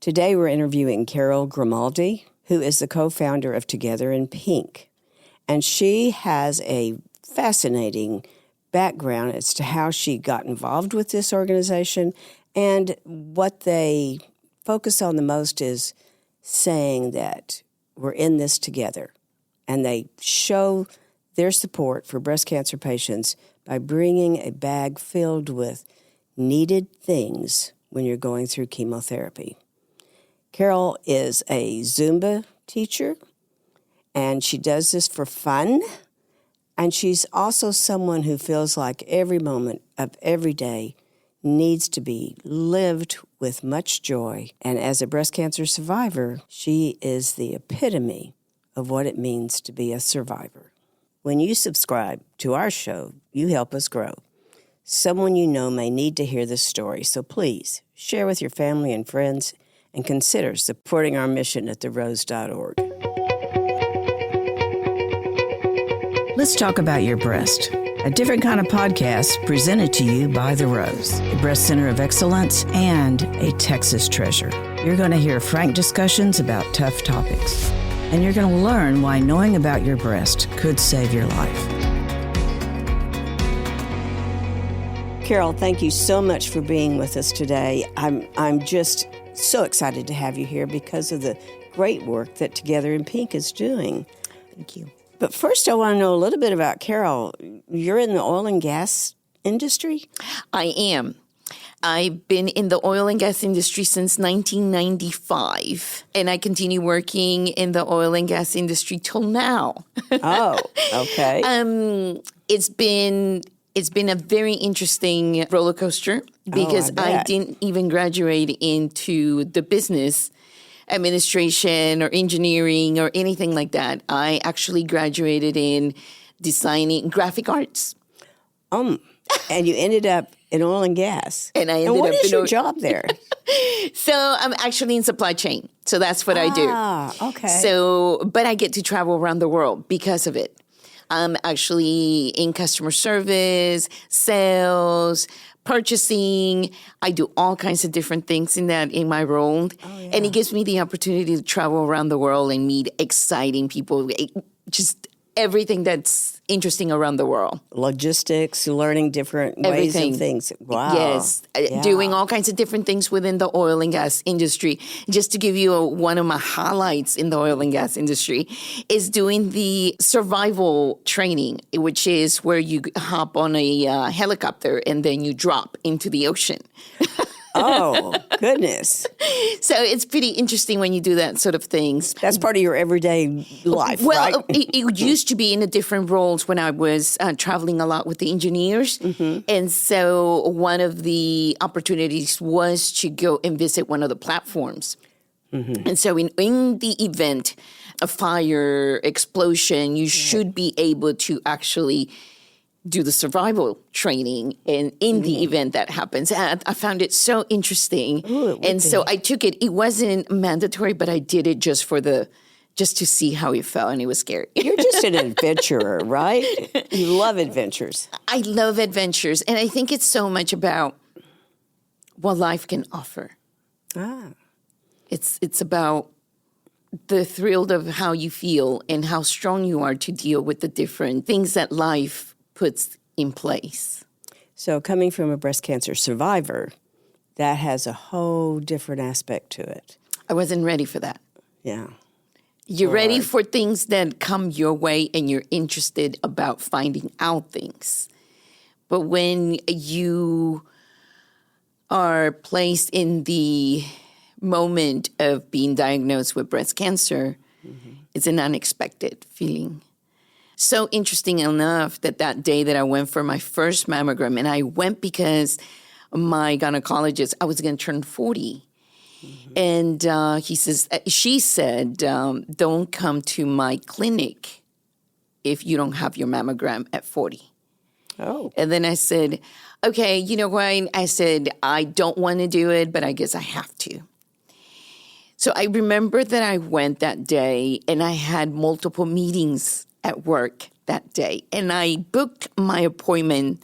Today we're interviewing Carol Grimaldi, who is the co-founder of Together in Pink. And she has a fascinating background as to how she got involved with this organization. And what they focus on the most is saying that we're in this together. And they show their support for breast cancer patients by bringing a bag filled with needed things when you're going through chemotherapy. Carol is a Zumba teacher, and she does this for fun. And she's also someone who feels like every moment of every day needs to be lived with much joy. And as a breast cancer survivor, she is the epitome of what it means to be a survivor. When you subscribe to our show, you help us grow. Someone you know may need to hear this story, so please share with your family and friends and consider supporting our mission at therose.org. Let's talk about your breast. A different kind of podcast presented to you by The Rose, a breast center of excellence and a Texas treasure. You're going to hear frank discussions about tough topics, and you're going to learn why knowing about your breast could save your life. Carol, thank you so much for being with us today. I'm just so excited to have you here because of the great work that Together in Pink is doing. Thank you. But first, I want to know a little bit about Carol. You're in the oil and gas industry? I am. I've been in the oil and gas industry since 1995, and I continue working in the oil and gas industry till now. Oh, okay. It's been a very interesting roller coaster because I didn't even graduate into the business administration or engineering or anything like that. I actually graduated in designing graphic arts. And you ended up in oil and gas. And I ended what up is your job there? So I'm actually in supply chain. So that's what I do. Ah, okay. So, but I get to travel around the world because of it. I'm actually in customer service, sales, purchasing. I do all kinds of different things in my role. Oh, yeah. And it gives me the opportunity to travel around the world and meet exciting people, just everything that's interesting around the world. Logistics, learning different ways of things. Wow. Yes. Yeah. Doing all kinds of different things within the oil and gas industry. Just to give you one of my highlights in the oil and gas industry is doing the survival training, which is where you hop on a helicopter and then you drop into the ocean. Oh, goodness. So it's pretty interesting when you do that sort of things. That's part of your everyday life, well, right? it used to be in the different roles when I was traveling a lot with the engineers. Mm-hmm. And so one of the opportunities was to go and visit one of the platforms. Mm-hmm. And so in the event, a fire, explosion, you should be able to actually do the survival training in the event that happens. And I found it so interesting. Ooh, and so I took it. It wasn't mandatory, but I did it just to see how it felt, and it was scary. You're just an adventurer, right? You love adventures. I love adventures, and I think it's so much about what life can offer. Ah. It's about the thrill of how you feel and how strong you are to deal with the different things that life puts in place. So coming from a breast cancer survivor, that has a whole different aspect to it. I wasn't ready for that. Yeah. You're ready for things that come your way and you're interested about finding out things. But when you are placed in the moment of being diagnosed with breast cancer, it's an unexpected feeling. So interesting enough that day that I went for my first mammogram, and I went because my gynecologist, I was going to turn 40. Mm-hmm. And she said, don't come to my clinic if you don't have your mammogram at 40. Oh. And then I said, okay, you know what? I said, I don't want to do it, but I guess I have to. So I remember that I went that day and I had multiple meetings at work that day. And I booked my appointment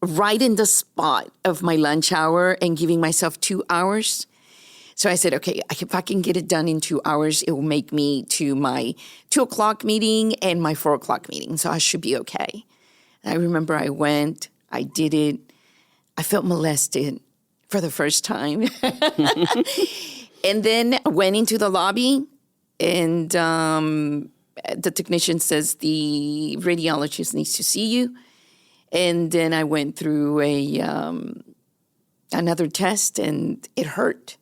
right in the spot of my lunch hour and giving myself 2 hours. So I said, okay, if I can get it done in 2 hours, it will make me to my 2:00 meeting and my 4:00 meeting. So I should be okay. And I remember I went, I did it. I felt molested for the first time. And then I went into the lobby, and the technician says the radiologist needs to see you. And then I went through another test, and it hurt.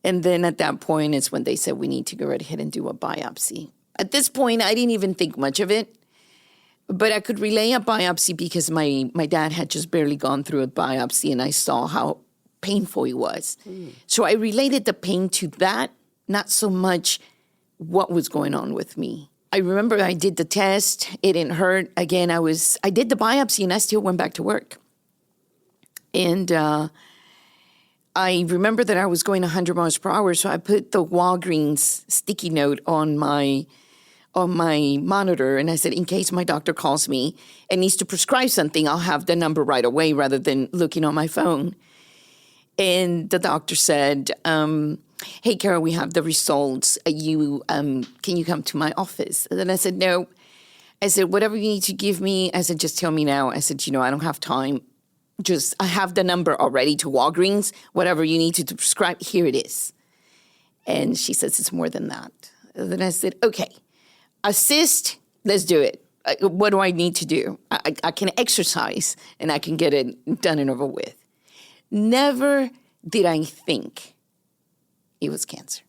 And then at that point is when they said we need to go right ahead and do a biopsy. At this point, I didn't even think much of it. But I could relay a biopsy because my dad had just barely gone through a biopsy, and I saw how painful it was. So I related the pain to that, not so much what was going on with me. I remember I did the test. It didn't hurt. Again, I did the biopsy, and I still went back to work. And I remember that I was going 100 miles per hour, so I put the Walgreens sticky note on my monitor, and I said, in case my doctor calls me and needs to prescribe something, I'll have the number right away rather than looking on my phone. And the doctor said, hey, Carol, we have the results. Can you come to my office? And then I said, no. I said, whatever you need to give me, I said, just tell me now. I said, I don't have time. I have the number already to Walgreens. Whatever you need to prescribe, here it is. And she says, it's more than that. And then I said, okay, assist, let's do it. What do I need to do? I can exercise, and I can get it done and over with. Never did I think it was cancer.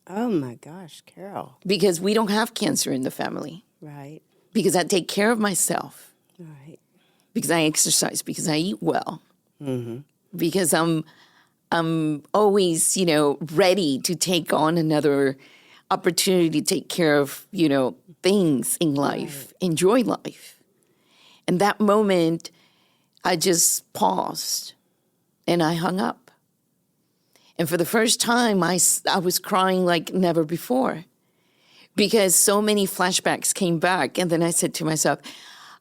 Oh, my gosh, Carol. Because we don't have cancer in the family. Right. Because I take care of myself. Right. Because I exercise. Because I eat well. Mm-hmm. Because I'm always, ready to take on another opportunity to take care of, things in life, enjoy life. And that moment, I just paused and I hung up. And for the first time, I was crying like never before because so many flashbacks came back. And then I said to myself,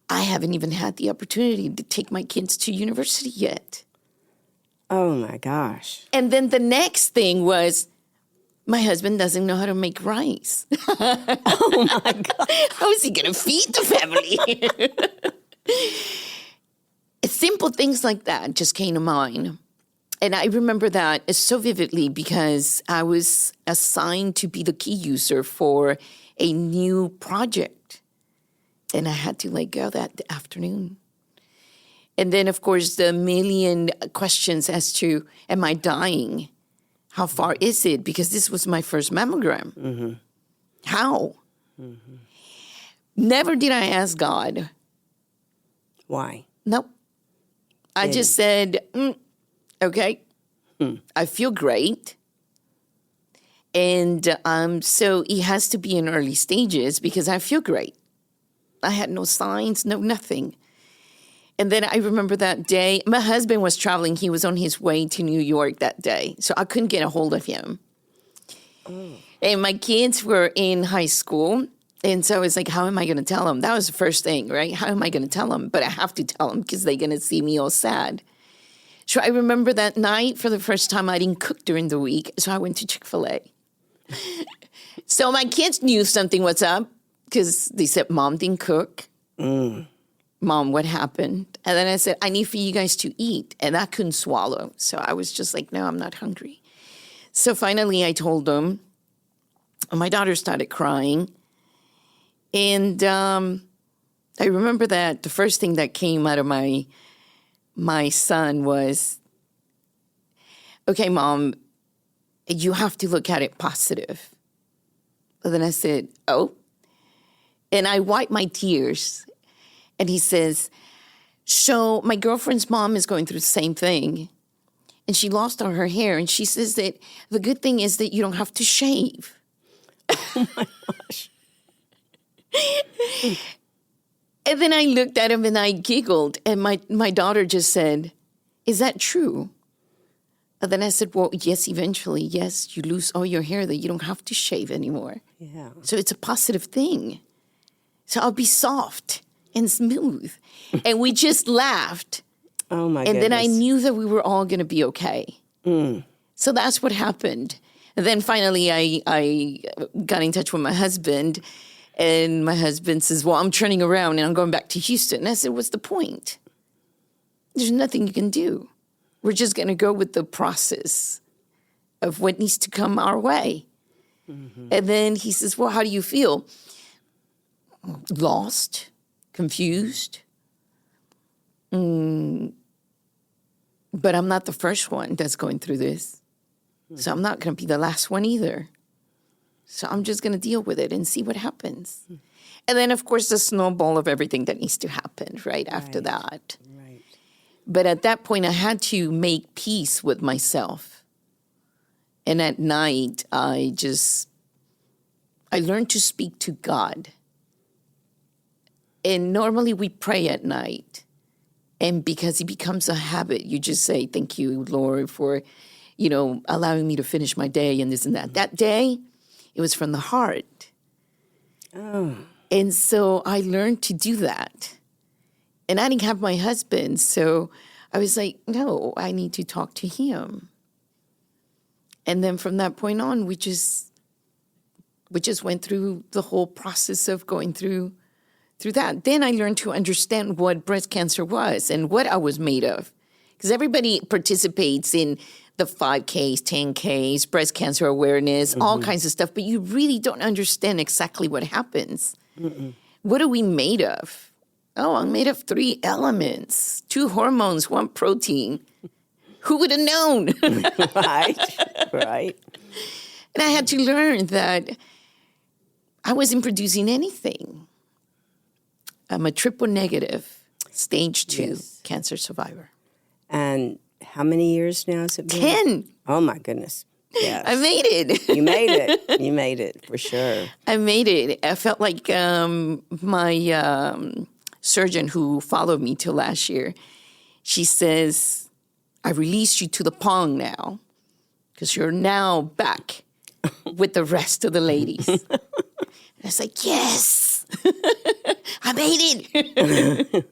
I haven't even had the opportunity to take my kids to university yet. Oh, my gosh. And then the next thing was, my husband doesn't know how to make rice. Oh, my God. How is he going to feed the family? Simple things like that just came to mind. And I remember that so vividly because I was assigned to be the key user for a new project. And I had to let go that afternoon. And then, of course, the million questions as to, am I dying? How far is it? Because this was my first mammogram. Mm-hmm. How? Mm-hmm. Never did I ask God. Why? Nope. I just said, okay, I feel great. And so it has to be in early stages because I feel great. I had no signs, no nothing. And then I remember that day, my husband was traveling. He was on his way to New York that day. So I couldn't get a hold of him. Oh. And my kids were in high school. And so I was like, how am I going to tell them? That was the first thing, right? How am I going to tell them? But I have to tell them because they're going to see me all sad. So I remember that night for the first time I didn't cook during the week. So I went to Chick-fil-A. So my kids knew something was up because they said, Mom didn't cook. Mom, what happened? And then I said, I need for you guys to eat. And I couldn't swallow. So I was just like, no, I'm not hungry. So finally I told them. My daughter started crying. And I remember that the first thing that came out of my son was, okay, Mom, you have to look at it positive. And then I said, oh. And I wiped my tears. And he says, so my girlfriend's mom is going through the same thing. And she lost all her hair. And she says that the good thing is that you don't have to shave. Oh, my gosh. And then I looked at him and I giggled. And my daughter just said, is that true? And then I said, well, yes, eventually, yes, you lose all your hair that you don't have to shave anymore. Yeah. So it's a positive thing. So I'll be soft and smooth. And we just laughed. Oh, my goodness. And then I goodness. knew that we were all going to be okay. So that's what happened. And then finally I got in touch with my husband, and my husband says, well, I'm turning around and I'm going back to Houston. And I said, what's the point? There's nothing you can do. We're just going to go with the process of what needs to come our way. Mm-hmm. And then he says, well, how do you feel? Lost, confused. But I'm not the first one that's going through this. So I'm not going to be the last one either. So I'm just going to deal with it and see what happens. And then, of course, the snowball of everything that needs to happen right after that. Right. But at that point, I had to make peace with myself. And at night, I learned to speak to God. And normally we pray at night. And because it becomes a habit, you just say, thank you, Lord, for, allowing me to finish my day and this and that. That day, it was from the heart. Oh. And so I learned to do that. And I didn't have my husband, so I was like, no, I need to talk to him. And then from that point on, we just went through the whole process of going through that. Then I learned to understand what breast cancer was and what I was made of. Because everybody participates in the 5Ks, 10Ks, breast cancer awareness, all kinds of stuff, but you really don't understand exactly what happens. Mm-mm. What are we made of? Oh, I'm made of 3 elements, 2 hormones, 1 protein. Who would have known? Right. And I had to learn that I wasn't producing anything. I'm a triple negative, stage 2 cancer survivor. And how many years now has it been? 10. Oh, my goodness. Yes. I made it. You made it. You made it, for sure. I made it. I felt like my surgeon who followed me till last year, she says, I released you to the pond now because you're now back with the rest of the ladies. And I was like, yes, I made it.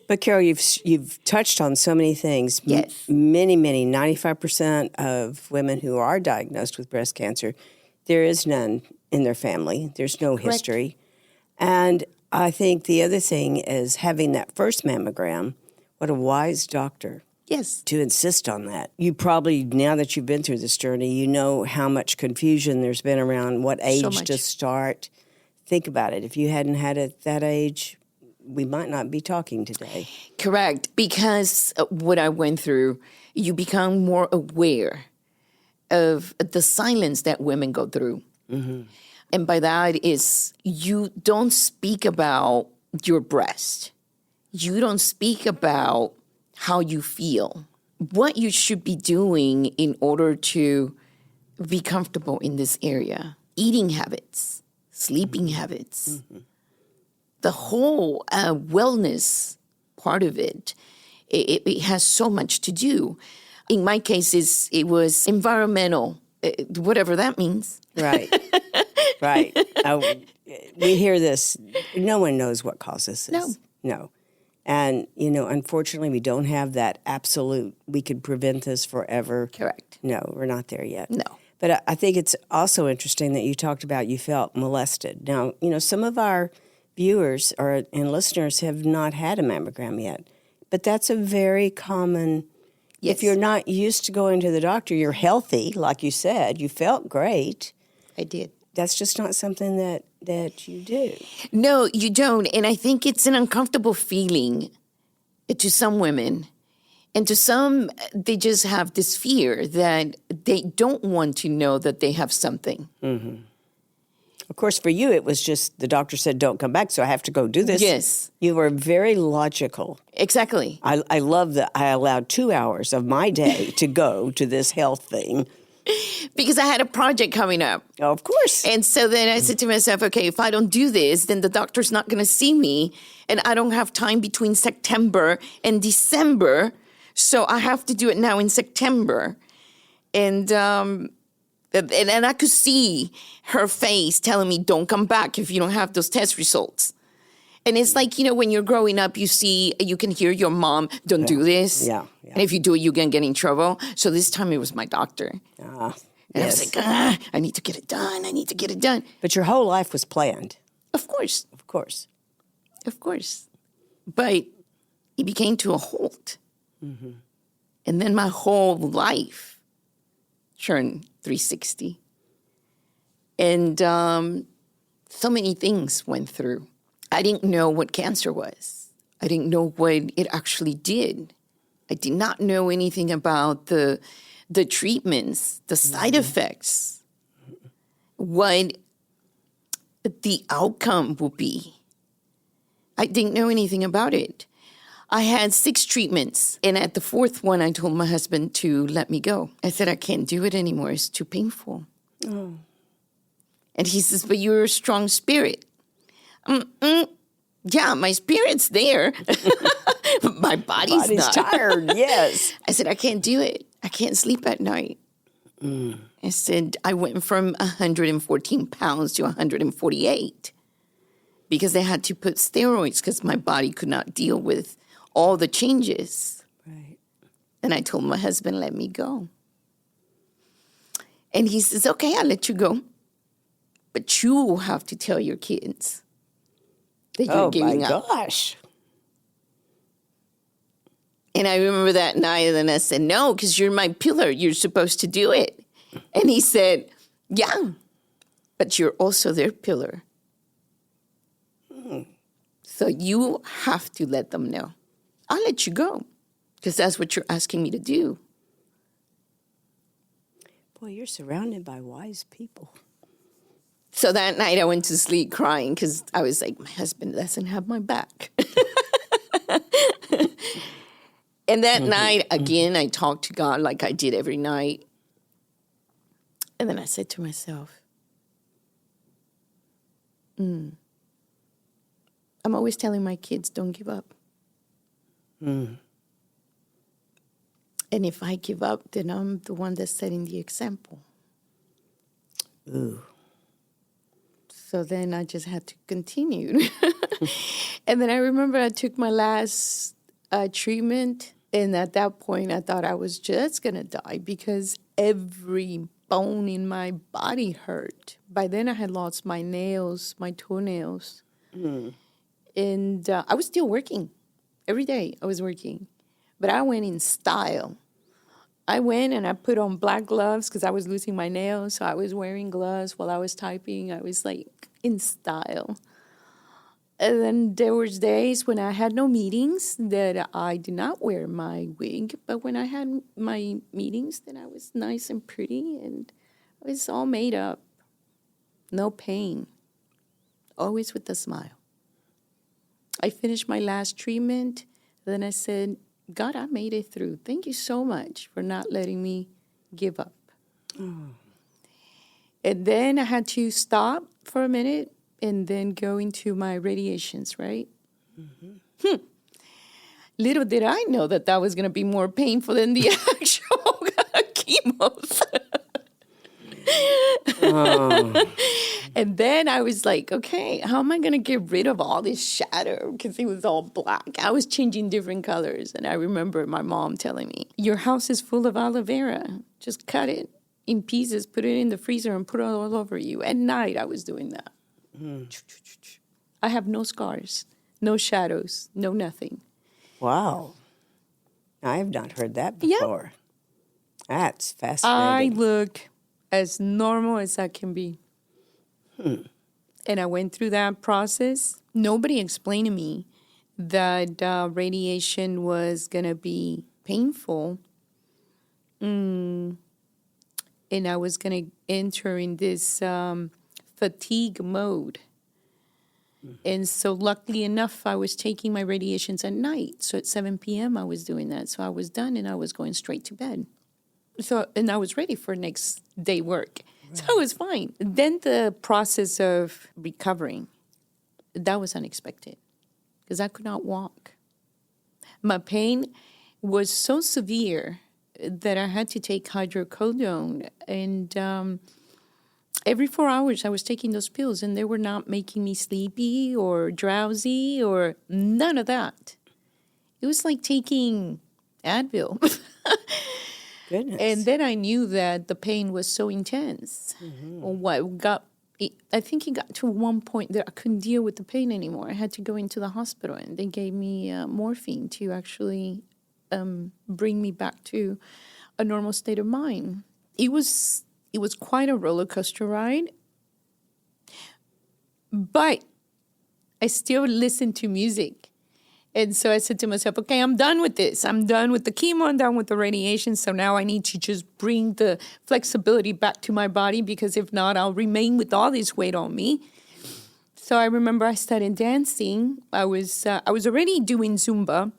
But Carol, you've touched on so many things. Yes. Many, 95% of women who are diagnosed with breast cancer, there is none in their family. There's no history. And I think the other thing is having that first mammogram. What a wise doctor. Yes. To insist on that. You probably, now that you've been through this journey, you know how much confusion there's been around what age to start. Think about it. If you hadn't had it at that age, we might not be talking today. Correct. Because what I went through, you become more aware of the silence that women go through. Mm-hmm. And by that is you don't speak about your breast. You don't speak about how you feel. What you should be doing in order to be comfortable in this area. Eating habits, sleeping habits. Mm-hmm. The whole wellness part of it has so much to do. In my case, it was environmental, whatever that means. Right. Right. We hear this. No one knows what causes this. No. And, unfortunately, we don't have that absolute, we could prevent this forever. Correct. No, we're not there yet. No. But I think it's also interesting that you talked about you felt molested. Now, some of our viewers and listeners have not had a mammogram yet. But that's a very common, if you're not used to going to the doctor, you're healthy, like you said, you felt great. I did. That's just not something that you do. No, you don't. And I think it's an uncomfortable feeling to some women. And to some, they just have this fear that they don't want to know that they have something. Mm-hmm. Of course, for you, it was just the doctor said, don't come back, so I have to go do this. Yes. You were very logical. Exactly. I love that I allowed 2 hours of my day to go to this health thing. Because I had a project coming up. Oh, of course. And so then I said to myself, okay, if I don't do this, then the doctor's not going to see me. And I don't have time between September and December. So I have to do it now in September. And I could see her face telling me, don't come back if you don't have those test results. And it's like, when you're growing up, you can hear your mom, don't do this. Yeah. And if you do it, you're going to get in trouble. So this time it was my doctor. And I was like, I need to get it done. I need to get it done. But your whole life was planned. Of course. Of course. Of course. But it became to a halt. Mm-hmm. And then my whole life turned 360. And so many things went through. I didn't know what cancer was. I didn't know what it actually did. I did not know anything about the treatments, the side effects, what the outcome will be. I didn't know anything about it. I had 6 treatments, and at the 4th one, I told my husband to let me go. I said, I can't do it anymore. It's too painful. Oh. And he says, but you're a strong spirit. Yeah, my spirit's there. My body's not. tired, yes. I said, I can't do it. I can't sleep at night. I said, I went from 114 pounds to 148 because they had to put steroids because my body could not deal with all the changes. Right. And I told my husband, let me go. And he says, okay, I'll let you go. But you have to tell your kids that you're giving up. Oh, my gosh. And I remember that night, and then I said, no, because you're my pillar. You're supposed to do it. And he said, yeah, but you're also their pillar. So you have to let them know. I'll let you go because that's what you're asking me to do. Boy, you're surrounded by wise people. So that night I went to sleep crying because I was like, my husband doesn't have my back. And that night, again, I talked to God like I did every night. And then I said to myself, I'm always telling my kids, don't give up. And if I give up, then I'm the one that's setting the example. Ooh. So then I just had to continue. And then I remember I took my last treatment. And at that point, I thought I was just going to die because every bone in my body hurt. By then, I had lost my nails, my toenails. And I was still working. Every day I was working. But I went in style. I went and I put on black gloves because I was losing my nails. So I was wearing gloves while I was typing. I was like in style. And then there was days when I had no meetings that I did not wear my wig. But when I had my meetings, then I was nice and pretty and I was all made up. No pain. Always with a smile. I finished my last treatment. Then I said, God, I made it through. Thank you so much for not letting me give up. And then I had to stop for a minute and then go into my radiations, right? Little did I know that was going to be more painful than the actual chemos. And then I was like, okay, how am I going to get rid of all this shadow? Because it was all black. I was changing different colors. And I remember my mom telling me, your house is full of aloe vera. Just cut it in pieces, put it in the freezer, and put it all over you. At night, I was doing that. I have no scars, no shadows, no nothing. Wow. I have not heard that before. Yep. That's fascinating. I look as normal as I can be. And I went through that process. Nobody explained to me that radiation was going to be painful. And I was going to enter in this fatigue mode. And so luckily enough, I was taking my radiations at night. So at 7 p.m. I was doing that. So I was done and I was going straight to bed. And I was ready for next day work. Right. So it was fine. Then the process of recovering, that was unexpected because I could not walk. My pain was so severe that I had to take hydrocodone. And every 4 hours I was taking those pills, and they were not making me sleepy or drowsy or none of that. It was like taking Advil. Goodness. And then I knew that the pain was so intense. I think it got to one point that I couldn't deal with the pain anymore. I had to go into the hospital, and they gave me morphine to actually bring me back to a normal state of mind. It was quite a roller coaster ride, but I still listened to music. And so I said to myself, okay, I'm done with this. I'm done with the chemo. I'm done with the radiation. So now I need to just bring the flexibility back to my body, because if not, I'll remain with all this weight on me. So I remember I started dancing. I was already doing Zumba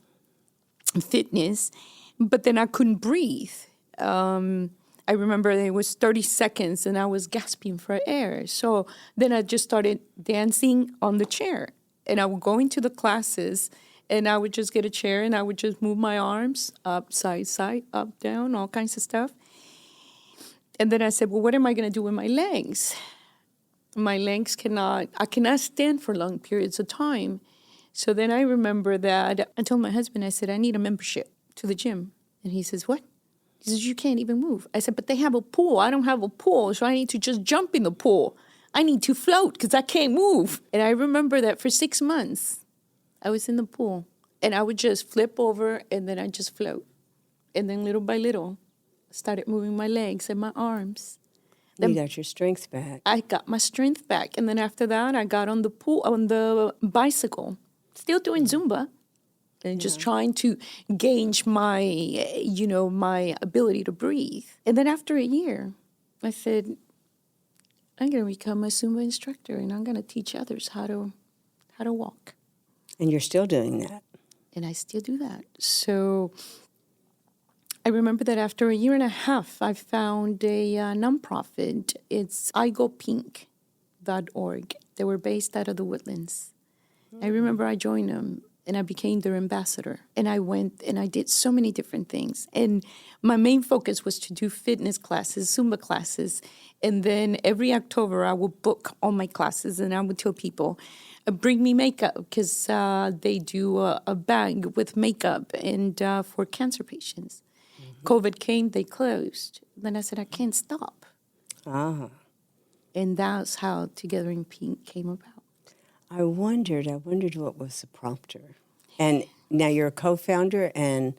fitness, but then I couldn't breathe. I remember it was 30 seconds and I was gasping for air. So then I just started dancing on the chair, and I would go into the classes, and I would just get a chair and I would just move my arms up, side, up, down, all kinds of stuff. And then I said, well, what am I going to do with my legs? My legs I cannot stand for long periods of time. So then I remember that I told my husband, I said, I need a membership to the gym. And he says, what? He says, you can't even move. I said, but they have a pool. I don't have a pool, so I need to just jump in the pool. I need to float because I can't move. And I remember that for 6 months, I was in the pool, and I would just flip over, and then I'd just float. And then little by little, I started moving my legs and my arms. You got your strength back. I got my strength back. And then after that, I got on the bicycle, still doing Zumba, and just trying to gauge my, my ability to breathe. And then after a year, I said, I'm going to become a Zumba instructor, and I'm going to teach others how to walk. And you're still doing that. And I still do that. So I remember that after a year and a half, I found a nonprofit. It's igopink.org. They were based out of the Woodlands. I remember I joined them, and I became their ambassador. And I went and I did so many different things. And my main focus was to do fitness classes, Zumba classes. And then every October, I would book all my classes, and I would tell people, bring me makeup, because they do a bag with makeup and for cancer patients. Mm-hmm. COVID came, they closed. Then I said, I can't stop. Ah. And that's how Together in Pink came about. I wondered what was the prompter. And now you're a co-founder, and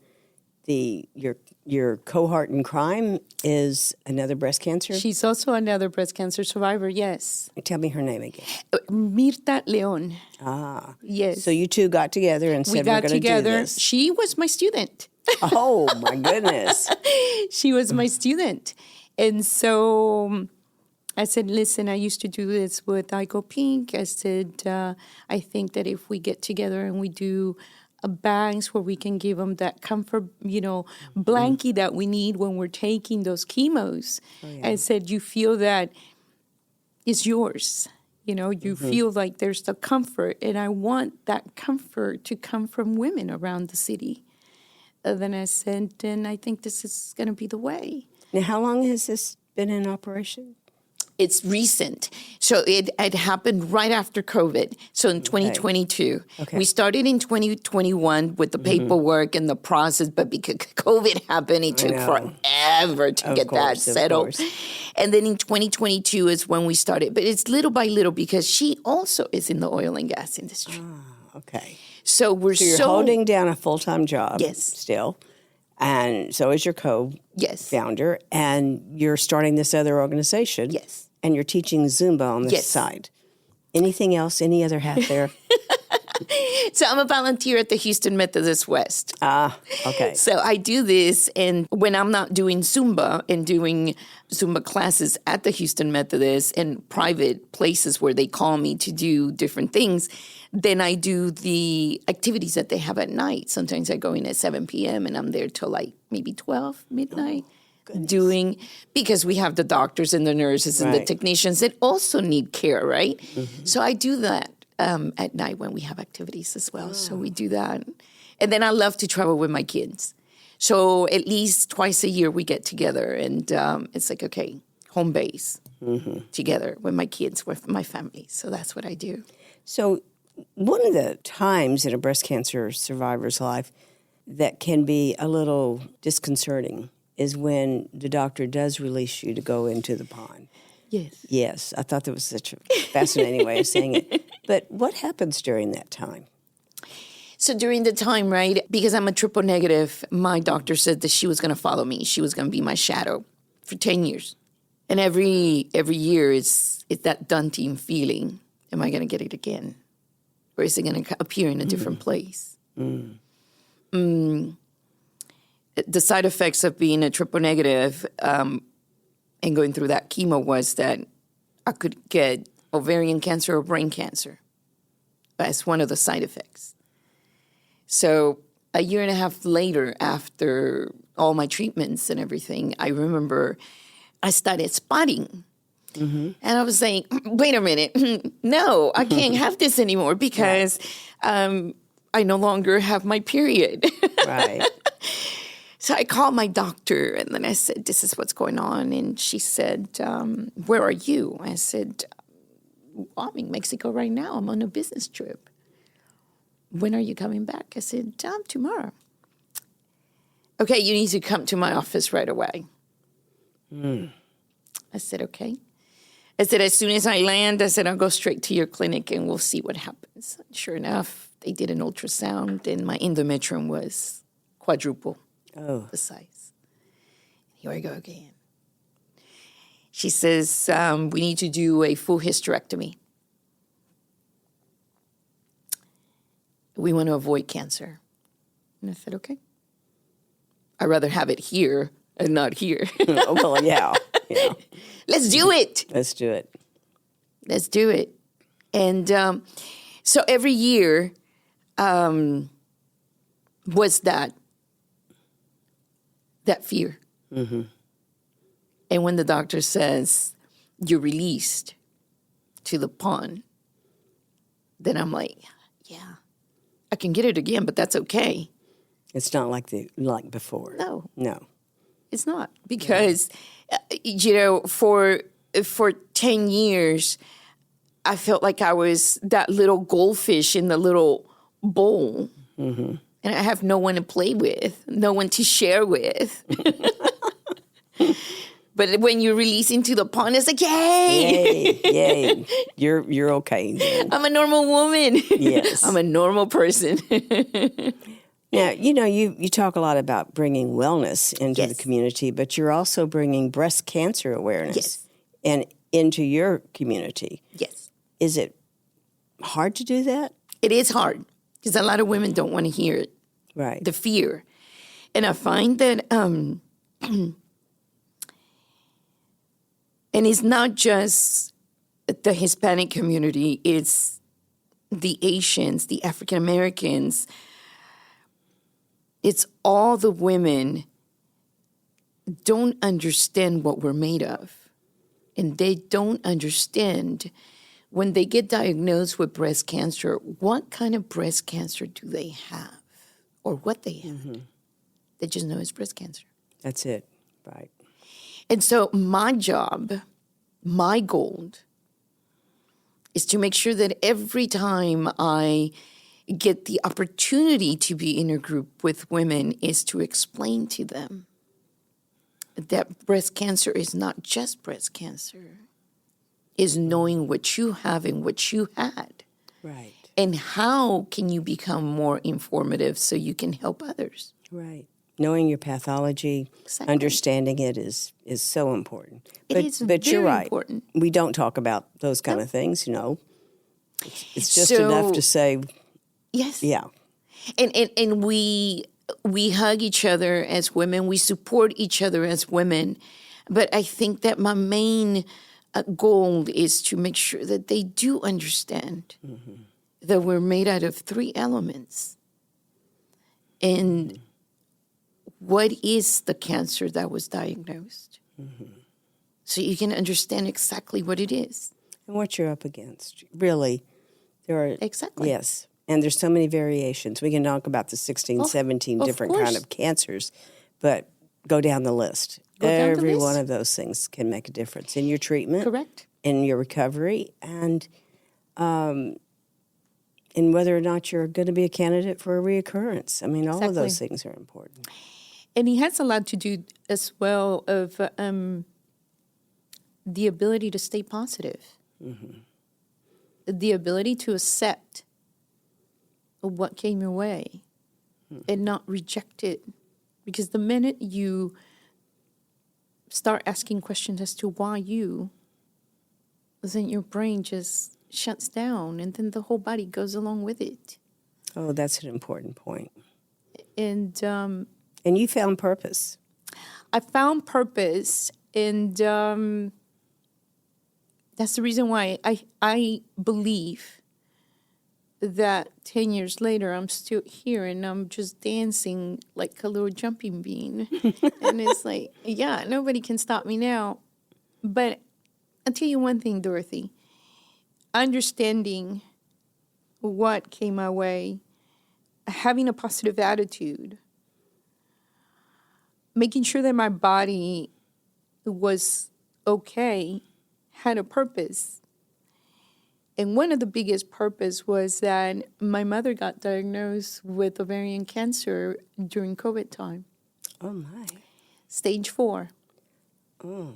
your cohort in crime is another breast cancer? She's also another breast cancer survivor, yes. Tell me her name again. Mirta Leon. Ah. Yes. So you two got together and said, we're going to do this. She was my student. Oh, my goodness. She was my student. And so I said, listen, I used to do this with I Go Pink. I said, I think that if we get together and we do bags where we can give them that comfort, blankie that we need when we're taking those chemos. Oh, yeah. I said, you feel that it's yours. You feel like there's the comfort, and I want that comfort to come from women around the city. And then I said, and I think this is going to be the way. Now, how long has this been in operation? It's recent. So it happened right after COVID. So in 2022. Okay. We started in 2021 with the paperwork and the process, but because COVID happened, it took forever to get that settled. And then in 2022 is when we started. But it's little by little, because she also is in the oil and gas industry. Ah, okay. So you're holding down a full-time job. Yes. Still. And so is your co-founder. Yes. And you're starting this other organization. Yes. And you're teaching Zumba on the side. Anything else? Any other hat there? So I'm a volunteer at the Houston Methodist West. Ah, okay. So I do this, and when I'm not doing Zumba and doing Zumba classes at the Houston Methodist and private places where they call me to do different things, then I do the activities that they have at night. Sometimes I go in at 7 p.m. and I'm there till like maybe 12 midnight. Doing, because we have the doctors and the nurses and the technicians that also need care, right? Mm-hmm. So I do that at night when we have activities as well. Oh. So we do that. And then I love to travel with my kids. So at least twice a year we get together, and it's like, okay, home base. together with my kids, with my family. So that's what I do. So one of the times in a breast cancer survivor's life that can be a little disconcerting is when the doctor does release you to go into the pond. Yes. Yes, I thought that was such a fascinating way of saying it. But what happens during that time? So during the time, right, because I'm a triple negative, my doctor said that she was going to follow me. She was going to be my shadow for 10 years. And every year it's that daunting feeling. Am I going to get it again? Or is it going to appear in a different place? The side effects of being a triple negative and going through that chemo was that I could get ovarian cancer or brain cancer. That's one of the side effects. So a year and a half later, after all my treatments and everything, I remember I started spotting. And I was saying, wait a minute, no, I can't have this anymore because I no longer have my period. Right. So I called my doctor and then I said, this is what's going on. And she said, where are you? I said, I'm in Mexico right now. I'm on a business trip. When are you coming back? I said, tomorrow. Okay, you need to come to my office right away. I said, okay. I said, as soon as I land, I said, I'll go straight to your clinic and we'll see what happens. Sure enough, they did an ultrasound and my endometrium was quadruple the size. Here I go again. She says, we need to do a full hysterectomy. We want to avoid cancer. And I said, okay. I'd rather have it here and not here. Well, yeah. Let's do it. Let's do it. Let's do it. And so every year was that fear. And when the doctor says, you're released to the pond, then I'm like, yeah, I can get it again, but that's okay. It's not like before. No, it's not. Because, for 10 years, I felt like I was that little goldfish in the little bowl. And I have no one to play with, no one to share with. But when you release into the pond, it's like, yay! Yay. You're okay then. I'm a normal woman. Yes. I'm a normal person. Now, you talk a lot about bringing wellness into the community, but you're also bringing breast cancer awareness and into your community. Yes. Is it hard to do that? It is hard because a lot of women don't want to hear it. Right. The fear. And I find that, and it's not just the Hispanic community, it's the Asians, the African Americans. It's all the women don't understand what we're made of. And they don't understand when they get diagnosed with breast cancer, what kind of breast cancer do they have or what they have. They just know it's breast cancer. That's it. Right. And so my job, my goal is to make sure that every time I get the opportunity to be in a group with women is to explain to them that breast cancer is not just breast cancer, is knowing what you have and what you had. Right. And how can you become more informative so you can help others? Right. Knowing your pathology, understanding it is so important. But you're right. Important. We don't talk about those kind of things, It's just enough to say, yes. Yeah. And we hug each other as women. We support each other as women. But I think that my main goal is to make sure that they do understand that we're made out of 3 elements. And what is the cancer that was diagnosed? So you can understand exactly what it is. And what you're up against. Really, there are... Exactly. Yes. And there's so many variations. We can talk about the 16, 17 different kind of cancers, but go down the list. go down the Every list. one of those things can make a difference in your treatment, Correct. in your recovery, and in whether or not you're going to be a candidate for a reoccurrence. I mean, all of those things are important. And it has a lot to do as well of the ability to stay positive, the ability to accept what came your way and not reject it. Because the minute you start asking questions as to why you, then your brain just shuts down and then the whole body goes along with it. Oh, that's an important point. And you found purpose. I found purpose, and that's the reason why I believe that 10 years later, I'm still here and I'm just dancing like a little jumping bean. And it's like, yeah, nobody can stop me now. But I'll tell you one thing, Dorothy. Understanding what came my way, having a positive attitude, making sure that my body was okay, had a purpose. And one of the biggest purpose was that my mother got diagnosed with ovarian cancer during COVID time. Oh, my. Stage 4. Oh.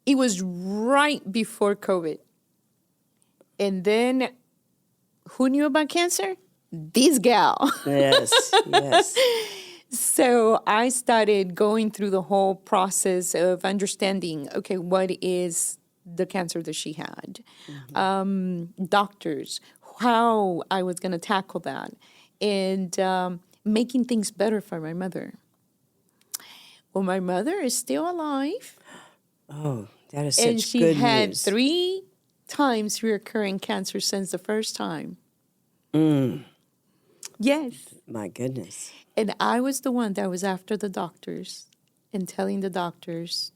It was right before COVID. And then, who knew about cancer? This gal. Yes, yes. So I started going through the whole process of understanding, okay, what is the cancer that she had, doctors, how I was going to tackle that, and making things better for my mother. Well, my mother is still alive. Oh, that is such and she good had news. 3 times recurring cancer since the first time. Yes. My goodness. And I was the one that was after the doctors and telling the doctors,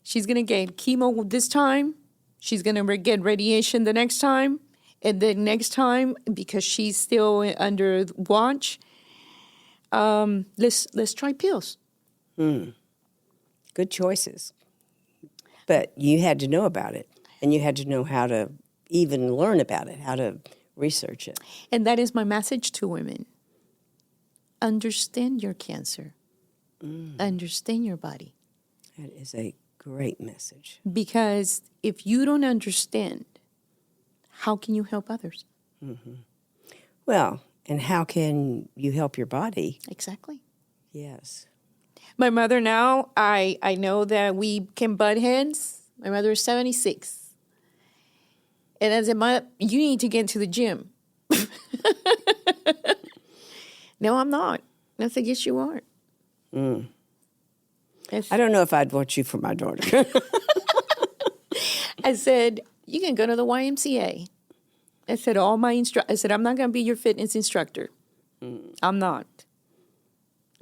she's going to get chemo this time. She's going to get radiation the next time. And then next time, because she's still under watch, let's try pills. Good choices. But you had to know about it, and you had to know how to even learn about it, how to research it. And that is my message to women. Understand your cancer. Understand your body. That is a great message. Because if you don't understand, how can you help others? Well, and how can you help your body? Exactly. Yes. My mother now, I know that we can butt heads. My mother is 76. And I said, you need to get to the gym. No, I'm not. I said, yes, you are. I don't know if I'd want you for my daughter. I said, you can go to the YMCA. I said, I said, I'm not going to be your fitness instructor. I'm not.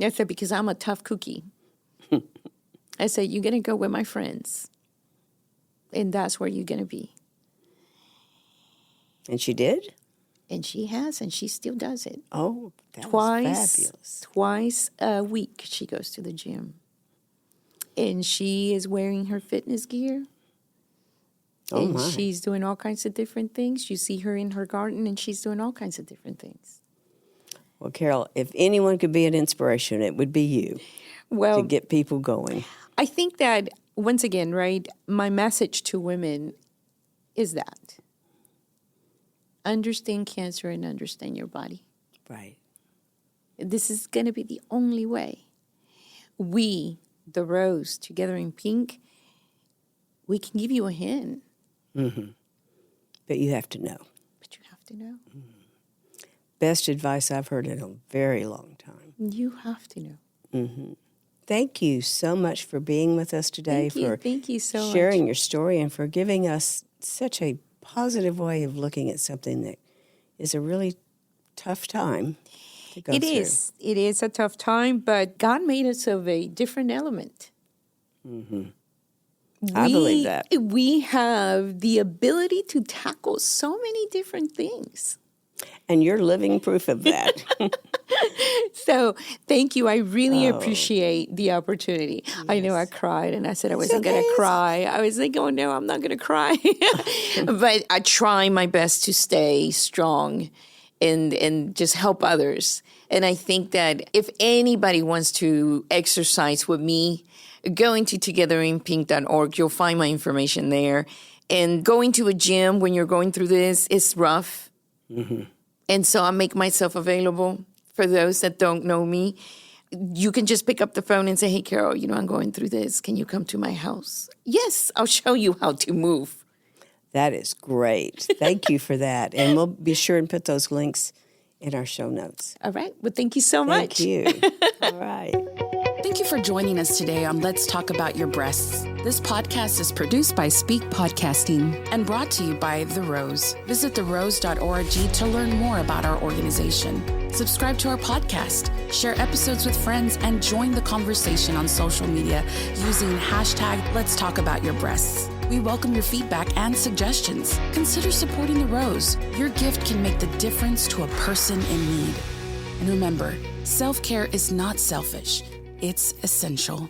I said, because I'm a tough cookie. I said, you're going to go with my friends. And that's where you're going to be. And she did? And she has, and she still does it. Oh, that was fabulous. Twice a week she goes to the gym. And she is wearing her fitness gear. Oh, and my. She's doing all kinds of different things. You see her in her garden, and she's doing all kinds of different things. Well, Carol, if anyone could be an inspiration, it would be you to get people going. I think that, once again, right, my message to women is that understand cancer and understand your body. Right. This is going to be the only way. We, the Rose, together in pink, we can give you a hint. But you have to know. But you have to know. Best advice I've heard in a very long time. You have to know. Thank you so much for being with us today, Thank you so sharing much. your story and for giving us such a positive way of looking at something that is a really tough time to go through. It is a tough time, but God made us of a different element. I believe that. We have the ability to tackle so many different things. And you're living proof of that. So thank you. I really appreciate the opportunity. Yes. I know I cried and I said I wasn't going to cry. I was like, oh no, I'm not going to cry. But I try my best to stay strong and just help others. And I think that if anybody wants to exercise with me, going to togetherinpink.org, you'll find my information there. And going to a gym when you're going through this is rough. Mm-hmm. And so I make myself available for those that don't know me. You can just pick up the phone and say, hey, Carol, I'm going through this. Can you come to my house? Yes, I'll show you how to move. That is great. Thank you for that. And we'll be sure and put those links in our show notes. All right. Well, thank you so much. Thank you. All right. Thank you for joining us today on Let's Talk About Your Breasts. This podcast is produced by Speak Podcasting and brought to you by The Rose. Visit therose.org to learn more about our organization. Subscribe to our podcast, share episodes with friends, and join the conversation on social media using hashtag Let's Talk About Your Breasts. We welcome your feedback and suggestions. Consider supporting The Rose. Your gift can make the difference to a person in need. And remember, self-care is not selfish. It's essential.